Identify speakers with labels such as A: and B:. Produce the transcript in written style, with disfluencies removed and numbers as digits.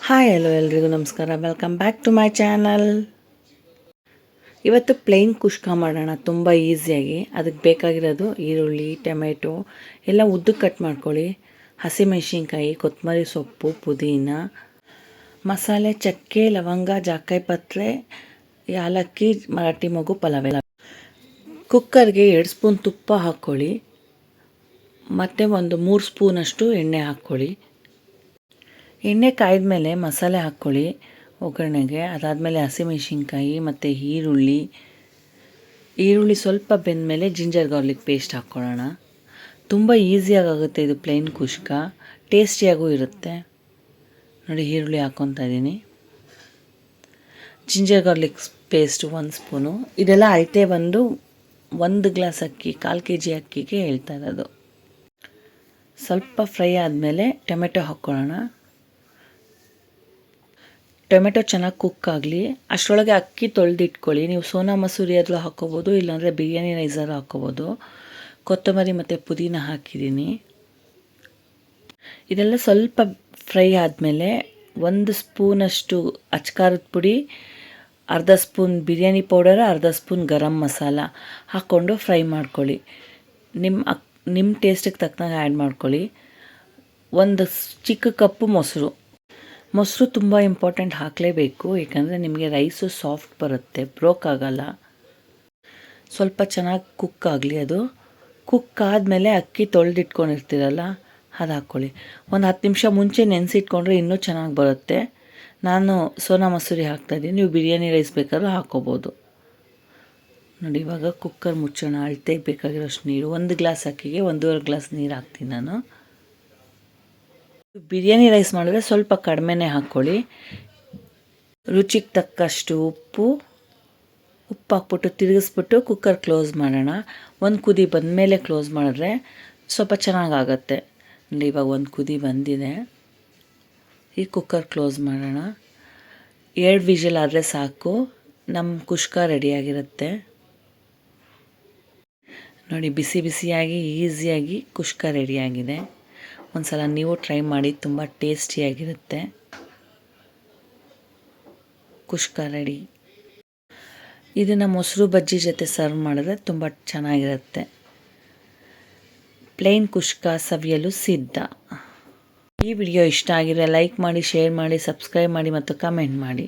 A: Hi hello ಎಲ್ರಿಗೂ ನಮಸ್ಕಾರ, welcome back to my channel. ಇವತ್ತು ಪ್ಲೇನ್ ಕುಷ್ಕ ಮಾಡೋಣ ತುಂಬ ಈಸಿಯಾಗಿ. ಅದಕ್ಕೆ ಬೇಕಾಗಿರೋದು ಈರುಳ್ಳಿ, ಟೊಮೆಟೊ ಎಲ್ಲ ಉದ್ದಕ್ಕೆ ಕಟ್ ಮಾಡ್ಕೊಳ್ಳಿ. ಹಸಿಮೆಣಸಿನ್ಕಾಯಿ, ಕೊತ್ತಂಬರಿ ಸೊಪ್ಪು, ಪುದೀನ, ಮಸಾಲೆ, ಚಕ್ಕೆ, ಲವಂಗ, ಜಾಕಾಯಿ ಪತ್ರೆ, ಯಾಲಕ್ಕಿ, ಮರಾಠಿ ಮೊಗ್ಗು, ಪಲಾವ್ ಎಲೆ. ಕುಕ್ಕರ್ಗೆ 2 ಸ್ಪೂನ್ ತುಪ್ಪ ಹಾಕ್ಕೊಳ್ಳಿ ಮತ್ತು ಒಂದು 3 ಸ್ಪೂನಷ್ಟು ಎಣ್ಣೆ ಹಾಕ್ಕೊಳ್ಳಿ. ಎಣ್ಣೆ ಕಾಯ್ದ ಮೇಲೆ ಮಸಾಲೆ ಹಾಕ್ಕೊಳ್ಳಿ ಒಗ್ಗರಣೆಗೆ. ಅದಾದಮೇಲೆ ಹಸಿಮೆಣಸಿನ್ಕಾಯಿ ಮತ್ತು ಈರುಳ್ಳಿ ಸ್ವಲ್ಪ ಬೆಂದಮೇಲೆ ಜಿಂಜರ್ ಗಾರ್ಲಿಕ್ ಪೇಸ್ಟ್ ಹಾಕ್ಕೊಳ್ಳೋಣ. ತುಂಬ ಈಸಿಯಾಗುತ್ತೆ ಇದು ಪ್ಲೇನ್ ಕುಷ್ಕ, ಟೇಸ್ಟಿಯಾಗೂ ಇರುತ್ತೆ. ನೋಡಿ, ಈರುಳ್ಳಿ ಹಾಕ್ಕೊತಾ ಇದ್ದೀನಿ. Ginger garlic paste 1 spoon. ಇದೆಲ್ಲ ಅಳತೆ ಬಂದು 1 ಗ್ಲಾಸ್ ಅಕ್ಕಿ, 1/4 kg ಅಕ್ಕಿಗೆ ಹೇಳ್ತಾ ಇರೋದು. ಸ್ವಲ್ಪ ಫ್ರೈ ಆದಮೇಲೆ ಟೊಮೆಟೊ ಹಾಕ್ಕೊಳ್ಳೋಣ. ಟೊಮೆಟೊ ಚೆನ್ನಾಗಿ ಕುಕ್ ಆಗಲಿ. ಅಷ್ಟರೊಳಗೆ ಅಕ್ಕಿ ತೊಳೆದಿಟ್ಕೊಳ್ಳಿ. ನೀವು ಸೋನಾ ಮಸೂರಿ ಆದರೂ ಹಾಕ್ಕೋಬೋದು, ಇಲ್ಲಾಂದರೆ ಬಿರಿಯಾನಿ ರೈಸಾದರೂ ಹಾಕ್ಕೋಬೋದು. ಕೊತ್ತಂಬರಿ ಮತ್ತು ಪುದೀನ ಹಾಕಿದ್ದೀನಿ. ಇದೆಲ್ಲ ಸ್ವಲ್ಪ ಫ್ರೈ ಆದಮೇಲೆ 1 ಸ್ಪೂನಷ್ಟು ಅಚ್ಕಾರದ ಪುಡಿ, ಅರ್ಧ ಸ್ಪೂನ್ ಬಿರಿಯಾನಿ ಪೌಡರ್, ಅರ್ಧ ಸ್ಪೂನ್ ಗರಂ ಮಸಾಲ ಹಾಕ್ಕೊಂಡು ಫ್ರೈ ಮಾಡ್ಕೊಳ್ಳಿ. ನಿಮ್ಮ ಟೇಸ್ಟಿಗೆ ತಕ್ಕನಾಗ ಆ್ಯಡ್ ಮಾಡ್ಕೊಳ್ಳಿ. 1 ಚಿಕ್ಕ ಕಪ್ಪು ಮೊಸರು ತುಂಬ ಇಂಪಾರ್ಟೆಂಟ್, ಹಾಕಲೇಬೇಕು. ಏಕೆಂದರೆ ನಿಮಗೆ ರೈಸು ಸಾಫ್ಟ್ ಬರುತ್ತೆ, ಬ್ರೋಕ್ ಆಗಲ್ಲ. ಸ್ವಲ್ಪ ಚೆನ್ನಾಗಿ ಕುಕ್ ಆಗಲಿ. ಅದು ಕುಕ್ ಆದಮೇಲೆ ಅಕ್ಕಿ ತೊಳೆದಿಟ್ಕೊಂಡಿರ್ತೀರಲ್ಲ ಅದು ಹಾಕ್ಕೊಳ್ಳಿ. ಒಂದು 10 ನಿಮಿಷ ಮುಂಚೆ ನೆನೆಸಿಟ್ಕೊಂಡ್ರೆ ಇನ್ನೂ ಚೆನ್ನಾಗಿ ಬರುತ್ತೆ. ನಾನು ಸೋನಾ ಮಸೂರಿ ಹಾಕ್ತಾಯಿದ್ದೀನಿ, ನೀವು ಬಿರಿಯಾನಿ ರೈಸ್ ಬೇಕಾದ್ರೂ ಹಾಕ್ಕೋಬೋದು. ನೋಡಿ, ಇವಾಗ ಕುಕ್ಕರ್ ಮುಚ್ಚೋಣ. ಅಳತೆಗೆ ಬೇಕಾಗಿರೋಷ್ಟು ನೀರು, 1 ಗ್ಲಾಸ್ ಅಕ್ಕಿಗೆ 1.5 ಗ್ಲಾಸ್ ನೀರು ಹಾಕ್ತೀನಿ ನಾನು. ಬಿರಿಯಾನಿ ರೈಸ್ ಮಾಡಿದ್ರೆ ಸ್ವಲ್ಪ ಕಡಿಮೆನೇ ಹಾಕ್ಕೊಳ್ಳಿ. ರುಚಿಗೆ ತಕ್ಕಷ್ಟು ಉಪ್ಪು ಹಾಕ್ಬಿಟ್ಟು ತಿರುಗಿಸ್ಬಿಟ್ಟು ಕುಕ್ಕರ್ ಕ್ಲೋಸ್ ಮಾಡೋಣ. 1 ಕುದಿ ಬಂದಮೇಲೆ ಕ್ಲೋಸ್ ಮಾಡಿದ್ರೆ ಸ್ವಲ್ಪ ಚೆನ್ನಾಗಾಗತ್ತೆ. ನೋಡಿ, ಇವಾಗ 1 ಕುದಿ ಬಂದಿದೆ. ಈ ಕುಕ್ಕರ್ ಕ್ಲೋಸ್ ಮಾಡೋಣ. 2 ವಿಷಲ್ ಆದರೆ ಸಾಕು, ನಮ್ಮ ಕುಷ್ಕ ರೆಡಿಯಾಗಿರುತ್ತೆ. ನೋಡಿ, ಬಿಸಿ ಬಿಸಿಯಾಗಿ ಈಸಿಯಾಗಿ ಕುಷ್ಕ ರೆಡಿಯಾಗಿದೆ. ಒಂದು ಸಲ ನೀವು ಟ್ರೈ ಮಾಡಿ, ತುಂಬ ಟೇಸ್ಟಿಯಾಗಿರುತ್ತೆ. ಕುಷ್ಕ ರೆಡಿ. ಇದನ್ನು ಮೊಸರು ಬಜ್ಜಿ ಜೊತೆ ಸರ್ವ್ ಮಾಡಿದ್ರೆ ತುಂಬ ಚೆನ್ನಾಗಿರುತ್ತೆ. ಪ್ಲೇನ್ ಕುಷ್ಕ ಸವಿಯಲು ಸಿದ್ಧ. ಈ ವಿಡಿಯೋ ಇಷ್ಟ ಆಗಿದ್ರೆ ಲೈಕ್ ಮಾಡಿ, ಶೇರ್ ಮಾಡಿ, ಸಬ್ಸ್ಕ್ರೈಬ್ ಮಾಡಿ ಮತ್ತು ಕಮೆಂಟ್ ಮಾಡಿ.